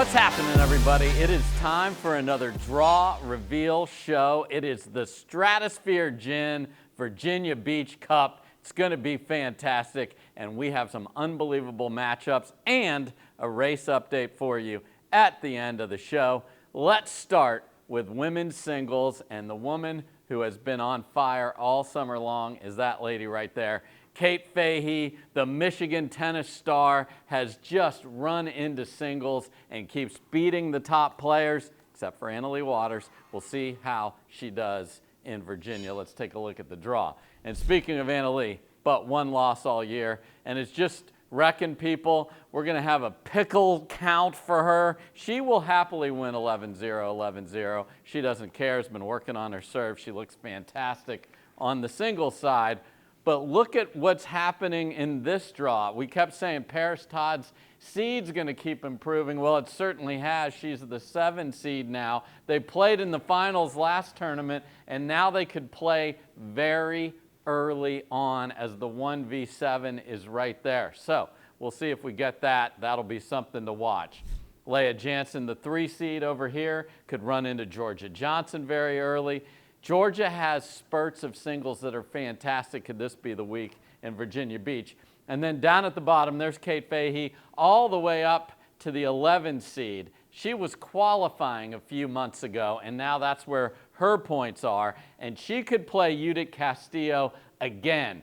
What's happening, everybody? It is time for another draw reveal show. It is the Stratusphere Gin Virginia Beach Cup. It's going to be fantastic, and we have some unbelievable matchups and a race update for you at the end of the show. Let's start with women's singles, and the woman who has been on fire all summer long is that lady right there. Kate Fahey, the Michigan tennis star, has just run into singles and keeps beating the top players, except for Annalee Waters. We'll see how she does in Virginia. Let's take a look at the draw. And speaking of Annalee, but one loss all year, and it's just wrecking people. We're going to have a pickle count for her. She will happily win 11-0, 11-0. She doesn't care, has been working on her serve. She looks fantastic on the singles side. But look at what's happening in this draw. We kept saying Paris Todd's seed's going to keep improving. Well, it certainly has. She's the 7 seed now. They played in the finals last tournament, and now they could play very early on as the 1v7 is right there. So we'll see if we get that. That'll be something to watch. Leah Jansen, the 3 seed over here, could run into Georgia Johnson very early. Georgia has spurts of singles that are fantastic. Could this be the week in Virginia Beach? And then down at the bottom, there's Kate Fahey, all the way up to the 11 seed. She was qualifying a few months ago, and now that's where her points are. And she could play Judith Castillo again.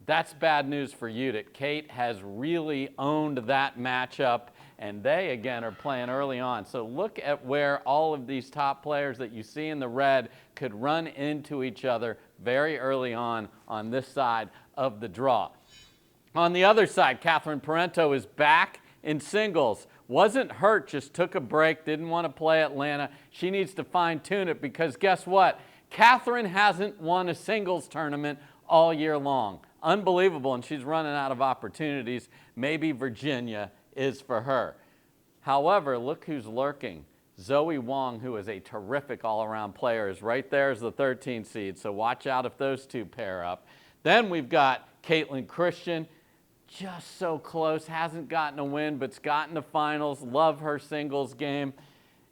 That's bad news for Judith. Kate has really owned that matchup, and they, again, are playing early on. So look at where all of these top players that you see in the red could run into each other very early on this side of the draw. On the other side, Catherine Parento is back in singles. Wasn't hurt, just took a break, didn't want to play Atlanta. She needs to fine-tune it because guess what? Catherine hasn't won a singles tournament all year long. Unbelievable, and she's running out of opportunities. Maybe Virginia is for her. However, look who's lurking. Zoe Wong, who is a terrific all-around player, is right there as the 13 seed, so watch out if those two pair up. Then we've got Caitlin Christian, just so close, hasn't gotten a win, but's gotten to finals. Love her singles game.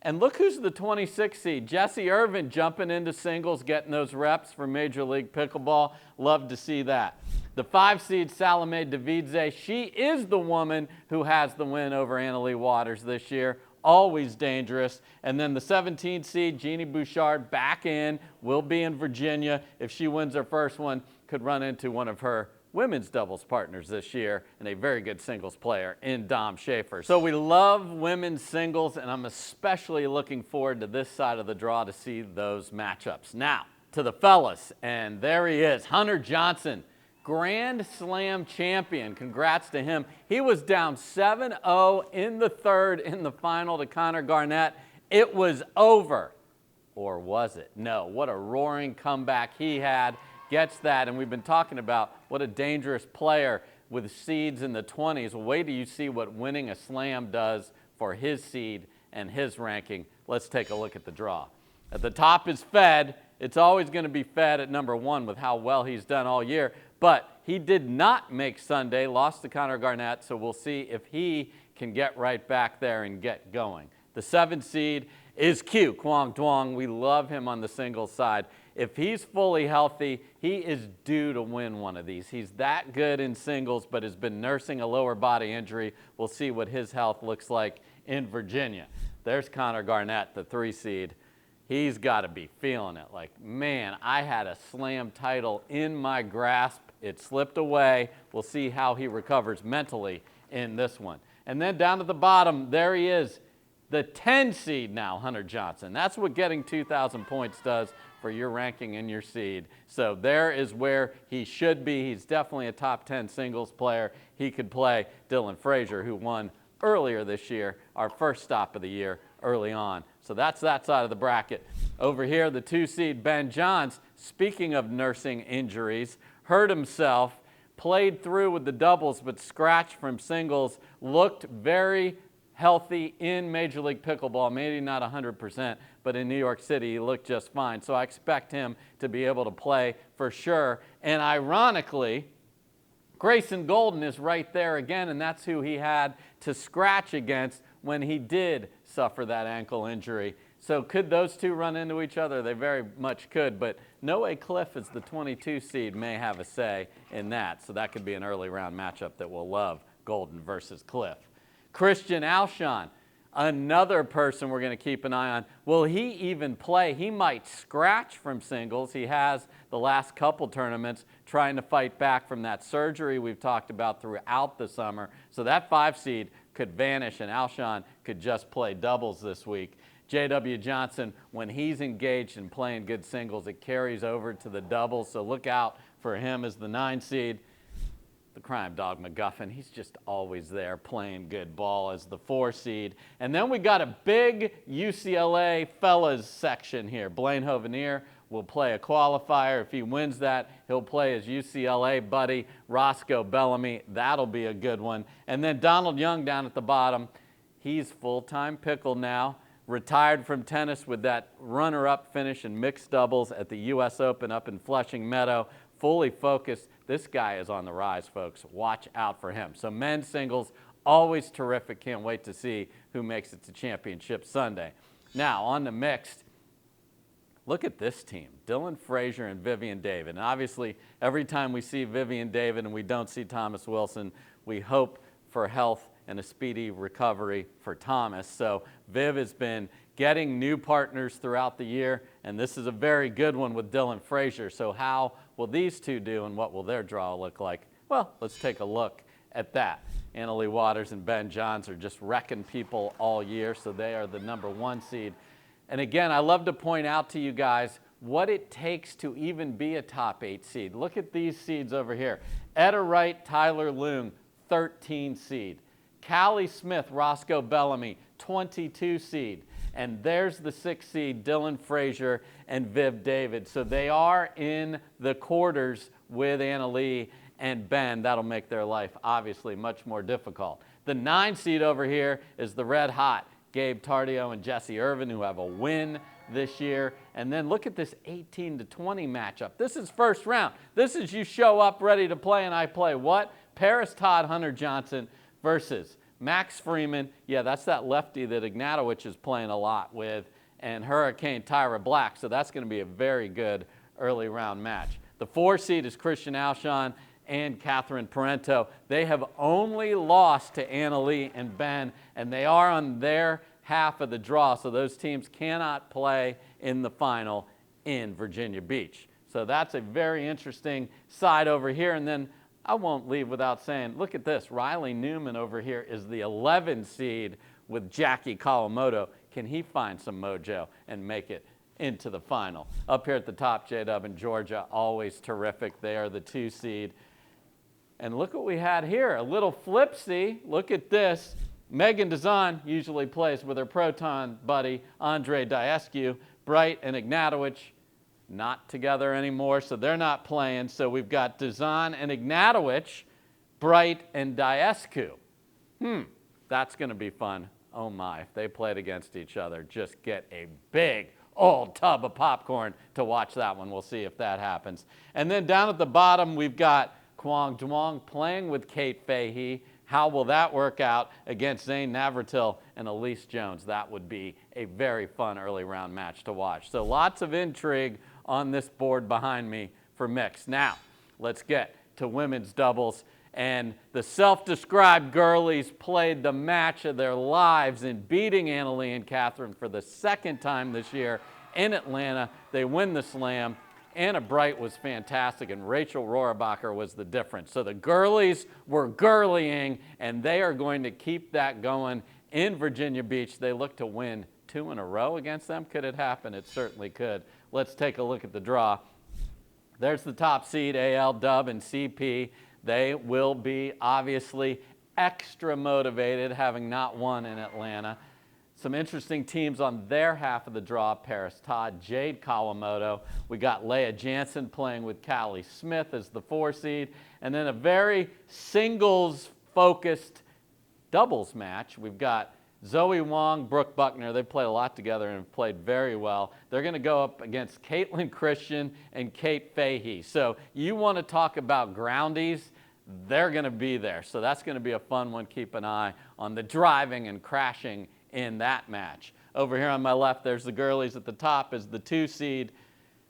And look who's the 26 seed. Jessie Irvin jumping into singles, getting those reps for Major League Pickleball. Love to see that. The 5 seed, Salome Davidze, she is the woman who has the win over Annalee Waters this year. Always dangerous. And then the 17 seed, Jeannie Bouchard, back in, will be in Virginia. If she wins her first one, could run into one of her women's doubles partners this year and a very good singles player in Dom Schaefer. So we love women's singles, and I'm especially looking forward to this side of the draw to see those matchups. Now, to the fellas, and there he is, Hunter Johnson, Grand Slam champion. Congrats to him. He was down 7-0 in the third in the final to Connor Garnett. It was over. Or was it? No. What a roaring comeback he had. Gets that, and we've been talking about what a dangerous player with seeds in the 20s. Well, wait till you see what winning a slam does for his seed and his ranking. Let's take a look at the draw. At the top is Fed. It's always going to be Fed at number 1 with how well he's done all year. But he did not make Sunday, lost to Connor Garnett, so we'll see if he can get right back there and get going. The 7 seed is Q, Kwang Duong. We love him on the singles side. If he's fully healthy, he is due to win one of these. He's that good in singles, but has been nursing a lower body injury. We'll see what his health looks like in Virginia. There's Connor Garnett, the 3 seed. He's got to be feeling it. Like, man, I had a slam title in my grasp. It slipped away. We'll see how he recovers mentally in this one. And then down at the bottom, there he is, the 10 seed now, Hunter Johnson. That's what getting 2,000 points does for your ranking and your seed. So there is where he should be. He's definitely a top 10 singles player. He could play Dylan Frazier, who won earlier this year, our first stop of the year early on. So that's that side of the bracket. Over here, the 2 seed Ben Johns, speaking of nursing injuries, hurt himself, played through with the doubles, but scratched from singles, looked very healthy in Major League Pickleball, maybe not 100%, but in New York City, he looked just fine. So I expect him to be able to play for sure. And ironically, Grayson Golden is right there again, and that's who he had to scratch against when he did suffer that ankle injury. So could those two run into each other? They very much could, but Noe Cliff as the 22 seed may have a say in that. So that could be an early round matchup that we'll love, Golden versus Cliff. Christian Alshon, another person we're going to keep an eye on. Will he even play? He might scratch from singles. He has the last couple tournaments trying to fight back from that surgery we've talked about throughout the summer. So that 5 seed could vanish, and Alshon could just play doubles this week. J.W. Johnson, when he's engaged in playing good singles, it carries over to the doubles. So look out for him as the 9 seed. The crime dog McGuffin, he's just always there playing good ball as the 4 seed. And then we got a big UCLA fellas section here. Blaine Hovenier will play a qualifier. If he wins that, he'll play his UCLA buddy, Roscoe Bellamy. That'll be a good one. And then Donald Young down at the bottom. He's full-time pickle now. Retired from tennis with that runner-up finish in mixed doubles at the U.S. Open up in Flushing Meadow. Fully focused. This guy is on the rise, folks. Watch out for him. So men's singles, always terrific. Can't wait to see who makes it to Championship Sunday. Now, on the mixed, look at this team. Dylan Frazier and Vivian David. And obviously, every time we see Vivian David and we don't see Thomas Wilson, we hope for health and a speedy recovery for Thomas. So Viv has been getting new partners throughout the year, and this is a very good one with Dylan Frazier. So how will these two do, and what will their draw look like? Well, let's take a look at that. Annalie Waters and Ben Johns are just wrecking people all year, so they are the number 1 seed. And again, I love to point out to you guys what it takes to even be a top 8 seed. Look at these seeds over here. Etta Wright, Tyler Loong, 13 seed. Callie Smith, Roscoe Bellamy, 22 seed. And there's the 6 seed, Dylan Frazier and Viv David. So they are in the quarters with Annalie and Ben. That'll make their life obviously much more difficult. The 9 seed over here is the red hot Gabe Tardio and Jesse Irvin, who have a win this year. And then look at this 18 to 20 matchup. This is first round. This is you show up ready to play and I play what? Paris Todd, Hunter Johnson versus Max Freeman. Yeah, that's that lefty that Ignatowicz is playing a lot with, and Hurricane Tyra Black. So that's going to be a very good early round match. The 4 seed is Christian Alshon and Catherine Parento. They have only lost to Annalie and Ben, and they are on their half of the draw, so those teams cannot play in the final in Virginia Beach. So that's a very interesting side over here. And then I won't leave without saying, look at this. Riley Newman over here is the 11 seed with Jackie Kawamoto. Can he find some mojo and make it into the final? Up here at the top, J-Dub and Georgia, always terrific. They are the 2 seed. And look what we had here, a little flipsy. Look at this. Megan Dazan usually plays with her Proton buddy, Andre Diescu. Bright and Ignatowicz not together anymore, so they're not playing. So we've got Dazan and Ignatowicz, Bright and Diescu. That's going to be fun. Oh my, if they played against each other, just get a big old tub of popcorn to watch that one. We'll see if that happens. And then down at the bottom, we've got Kwang Duong playing with Kate Fahey. How will that work out against Zane Navratil and Elise Jones? That would be a very fun early round match to watch. So lots of intrigue on this board behind me for mixed. Now, let's get to women's doubles. And the self-described girlies played the match of their lives in beating Annalie and Catherine for the 2nd time this year in Atlanta. They win the slam. Anna Bright was fantastic, and Rachel Rohrabacher was the difference. So the girlies were girlying, and they are going to keep that going in Virginia Beach. They look to win 2 in a row against them. Could it happen? It certainly could. Let's take a look at the draw. There's the top seed, AL, Dub, and CP. They will be obviously extra motivated, having not won in Atlanta. Some interesting teams on their half of the draw: Paris Todd, Jade Kawamoto. We got Leah Jansen playing with Callie Smith as the 4 seed. And then a very singles-focused doubles match. We've got Zoe Wong, Brooke Buckner. They played a lot together and have played very well. They're going to go up against Caitlin Christian and Kate Fahey. So you want to talk about groundies. they're going to be there. So that's going to be a fun one. Keep an eye on the driving and crashing in that match. Over here on my left, there's the girlies. At the top is the 2 seed.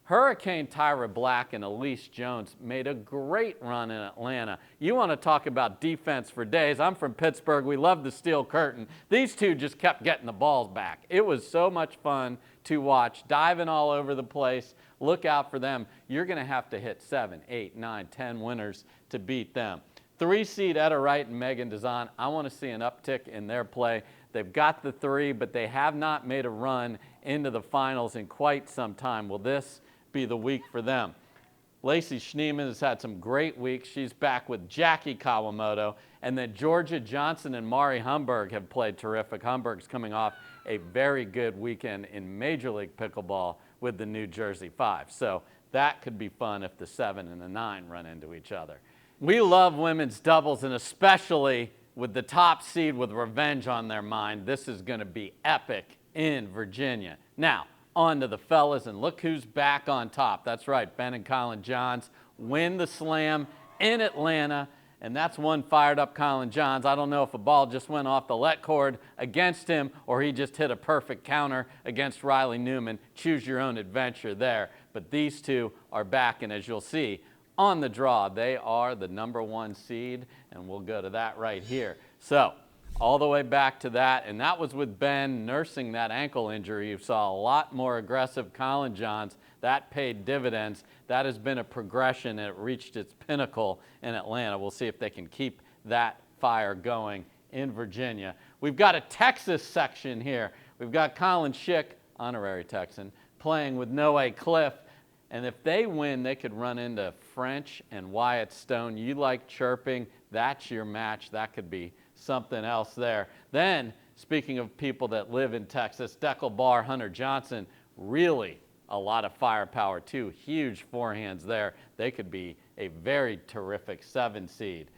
Hurricane Tyra Black and Elise Jones made a great run in Atlanta. You want to talk about defense for days. I'm from Pittsburgh. We love the steel curtain. These two just kept getting the balls back. It was so much fun to watch, diving all over the place. Look out for them. You're going to have to hit 7, 8, 9, 10 winners to beat them. 3 seed Etta Wright and Megan Dazan, I want to see an uptick in their play. They've got the 3, but they have not made a run into the finals in quite some time. Will this be the week for them? Lacey Schneeman has had some great weeks. She's back with Jackie Kawamoto. And then Georgia Johnson and Mari Humberg have played terrific. Humberg's coming off a very good weekend in Major League Pickleball with the New Jersey 5. So that could be fun if the 7 and the 9 run into each other. We love women's doubles, and especially with the top seed with revenge on their mind. This is going to be epic in Virginia. Now, on to the fellas, and look who's back on top. That's right, Ben and Colin Johns win the slam in Atlanta, and that's one fired up Colin Johns. I don't know if a ball just went off the let cord against him or he just hit a perfect counter against Riley Newman. Choose your own adventure there. But these two are back, and as you'll see on the draw, they are the #1 seed, and we'll go to that right here. So, all the way back to that, and that was with Ben nursing that ankle injury. You saw a lot more aggressive Colin Johns. That paid dividends. That has been a progression, and it reached its pinnacle in Atlanta. We'll see if they can keep that fire going in Virginia. We've got a Texas section here. We've got Colin Schick, honorary Texan, playing with Noe Cliff. And if they win, they could run into French and Wyatt Stone. You like chirping, that's your match. That could be something else there. Then, speaking of people that live in Texas, Deckel Barr, Hunter Johnson, really a lot of firepower too. Huge forehands there. They could be a very terrific 7 seed.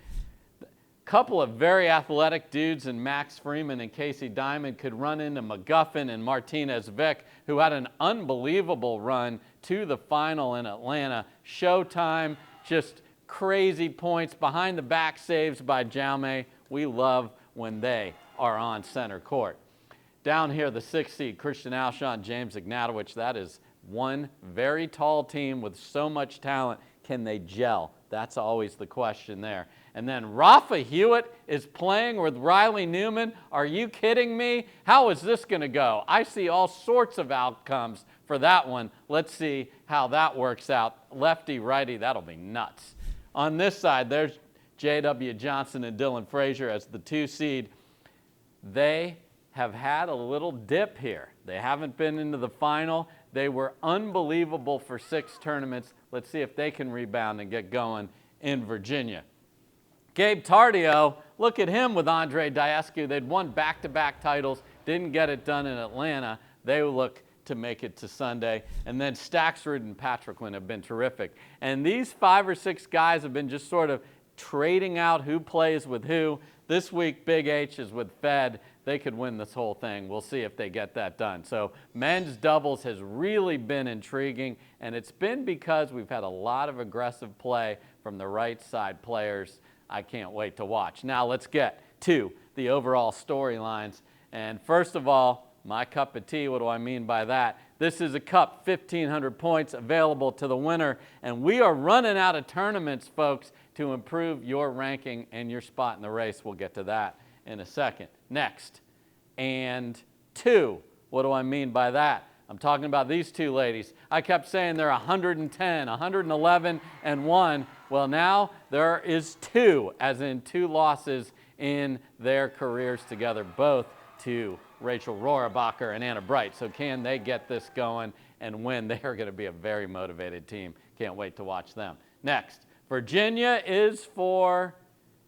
Couple of very athletic dudes in Max Freeman and Casey Diamond could run into McGuffin and Martinez Vick, who had an unbelievable run to the final in Atlanta. Showtime, just crazy points, behind the back saves by Jaume. We love when they are on center court. Down here, the 6 seed, Christian Alshon, James Ignatowicz. That is one very tall team with so much talent. Can they gel? That's always the question there. And then Rafa Hewitt is playing with Riley Newman. Are you kidding me? How is this going to go? I see all sorts of outcomes for that one. Let's see how that works out. Lefty, righty, that'll be nuts. On this side, there's J.W. Johnson and Dylan Frazier as the 2 seed. They have had a little dip here. They haven't been into the final. They were unbelievable for 6 tournaments. Let's see if they can rebound and get going in Virginia. Gabe Tardio, look at him with Andre Diescu. They'd won back-to-back titles, didn't get it done in Atlanta. They look to make it to Sunday. And then Staxrud and Patrick Wynn have been terrific. And these 5 or 6 guys have been just sort of trading out who plays with who. This week, Big H is with Fed. They could win this whole thing. We'll see if they get that done. So men's doubles has really been intriguing, and it's been because we've had a lot of aggressive play from the right side players. I can't wait to watch. Now let's get to the overall storylines. And first of all, my cup of tea, what do I mean by that? This is a cup, 1,500 points available to the winner, and we are running out of tournaments, folks, to improve your ranking and your spot in the race. We'll get to that in a second. Next, and 2. What do I mean by that? I'm talking about these 2 ladies. I kept saying they're 110, 111, and 1. Well, now there is 2, as in 2 losses in their careers together, both to Rachel Rohrabacher and Anna Bright. So can they get this going and win? They are going to be a very motivated team. Can't wait to watch them. Next, Virginia is for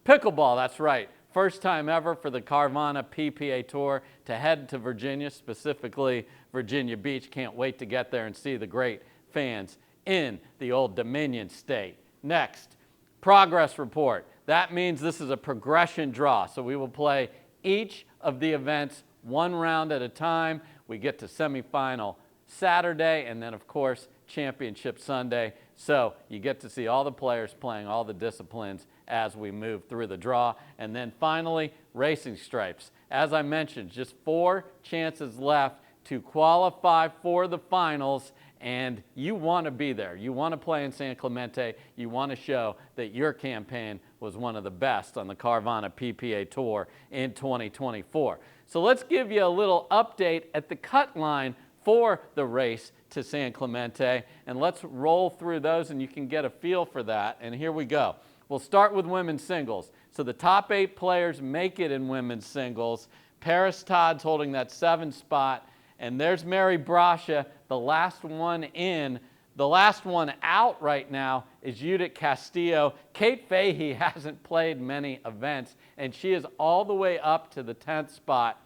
pickleball. That's right. First time ever for the Carvana PPA Tour to head to Virginia, specifically Virginia Beach. Can't wait to get there and see the great fans in the Old Dominion State. Next, progress report. That means this is a progression draw. So we will play each of the events 1 round at a time. We get to semifinal Saturday, and then, of course, championship Sunday. So you get to see all the players playing all the disciplines as we move through the draw. And then finally, racing stripes. As I mentioned, just 4 chances left to qualify for the finals, and you want to be there. You want to play in San Clemente. You want to show that your campaign was one of the best on the Carvana PPA Tour in 2024. So let's give you a little update at the cut line for the race to San Clemente, and let's roll through those and you can get a feel for that. And here we go. We'll start with women's singles. So the top 8 players make it in women's singles. Paris Todd's holding that 7th spot. And there's Mary Brascia, the last one in. The last one out right now is Judith Castillo. Kate Fahey hasn't played many events, and she is all the way up to the 10th spot.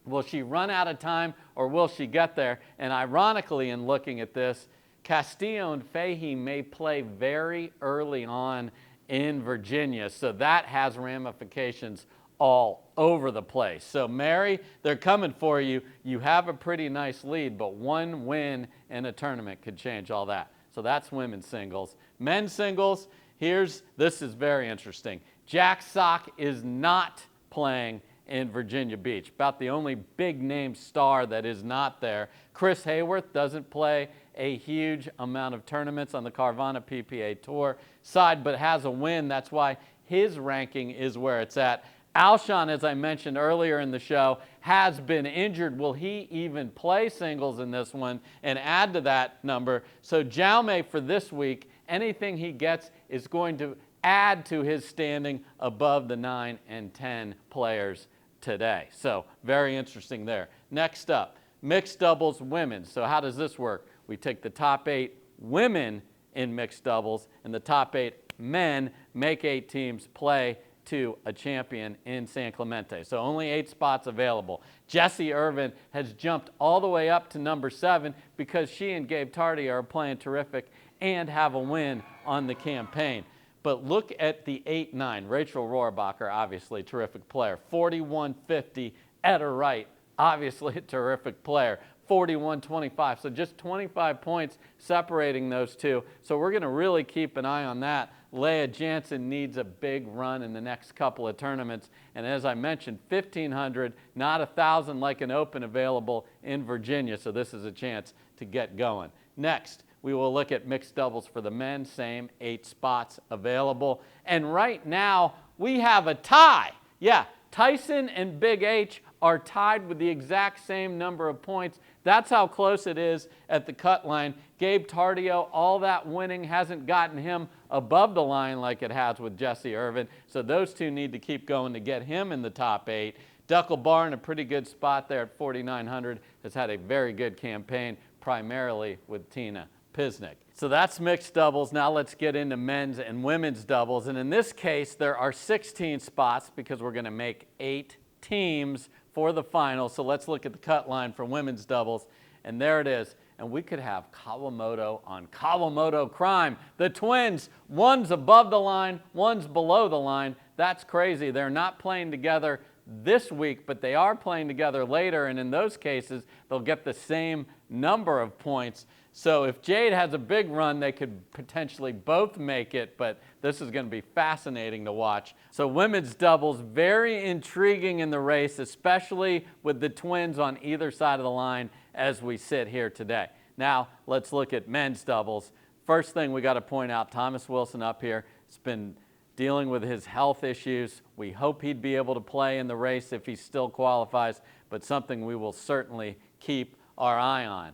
Will she run out of time, or will she get there? And ironically, in looking at this, Castillo and Fahey may play very early on in Virginia, so that has ramifications all over the place. So Mary, they're coming for you. You have a pretty nice lead, but one win in a tournament could change all that. So that's women's singles. Men's singles, this is very interesting. Jack Sock is not playing in Virginia Beach. About the only big name star that is not there. Chris Hayworth doesn't play a huge amount of tournaments on the Carvana PPA Tour side, but has a win. That's why his ranking is where it's at. Alshon, as I mentioned earlier in the show, has been injured. Will he even play singles in this one and add to that number? So Jaume for this week, anything he gets is going to add to his standing above the 9 and 10 players today. So very interesting there. Next up, mixed doubles women. So how does this work? We take the top 8 women in mixed doubles and the top 8 men, make 8 teams play to a champion in San Clemente. So only 8 spots available. Jessie Irvin has jumped all the way up to number 7 because she and Gabe Tardy are playing terrific and have a win on the campaign. But look at the 8-9. Rachel Rohrbacher, obviously terrific player. 41.50. Etta Wright, obviously a terrific player. 41.25. So just 25 points separating those two. So we're going to really keep an eye on that. Leah Jansen needs a big run in the next couple of tournaments. And as I mentioned, 1,500, not 1,000 like an open available in Virginia. So this is a chance to get going. Next, we will look at mixed doubles for the men. Same 8 spots available. And right now, we have a tie. Yeah, Tyson and Big H are tied with the exact same number of points. That's how close it is at the cut line. Gabe Tardio, all that winning hasn't gotten him above the line like it has with Jessie Irvin. So those two need to keep going to get him in the top 8. Duckle Bar in a pretty good spot there at 4,900. Has had a very good campaign, primarily with Tina Pisnik. So that's mixed doubles. Now let's get into men's and women's doubles. And in this case, there are 16 spots because we're going to make 8 teams for the final. So let's look at the cut line for women's doubles. And there it is. And we could have Kawamoto on Kawamoto crime. The twins, one's above the line, one's below the line. That's crazy. They're not playing together this week, but they are playing together later. And in those cases, they'll get the same number of points. So if Jade has a big run, they could potentially both make it, but this is going to be fascinating to watch. So women's doubles, very intriguing in the race, especially with the twins on either side of the line as we sit here today. Now, let's look at men's doubles. First thing we got to point out, Thomas Wilson up here has been dealing with his health issues. We hope he'd be able to play in the race if he still qualifies, but something we will certainly keep our eye on.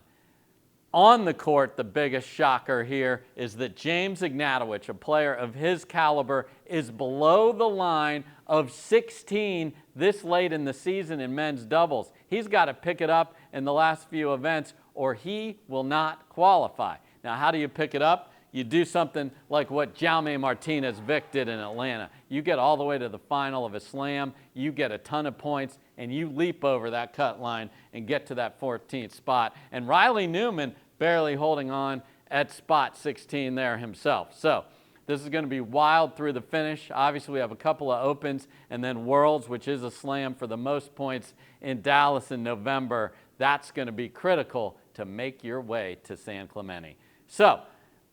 On the court, the biggest shocker here is that James Ignatowicz, a player of his caliber, is below the line of 16 this late in the season in men's doubles. He's got to pick it up in the last few events or he will not qualify. Now, how do you pick it up? You do something like what Jaume Martinez-Vic did in Atlanta. You get all the way to the final of a slam, you get a ton of points, and you leap over that cut line and get to that 14th spot. And Riley Newman barely holding on at spot 16 there himself. So this is going to be wild through the finish. Obviously, we have a couple of opens and then Worlds, which is a slam for the most points in Dallas in November. That's going to be critical to make your way to San Clemente. So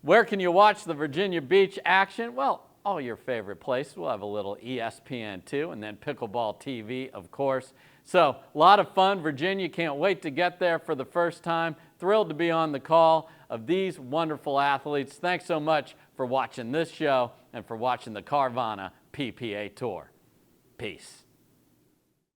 Where can you watch the Virginia Beach action? Well, all your favorite places. We'll have a little ESPN2 and then Pickleball TV, of course. So, a lot of fun. Virginia can't wait to get there for the first time. Thrilled to be on the call of these wonderful athletes. Thanks so much for watching this show and for watching the Carvana PPA Tour. Peace.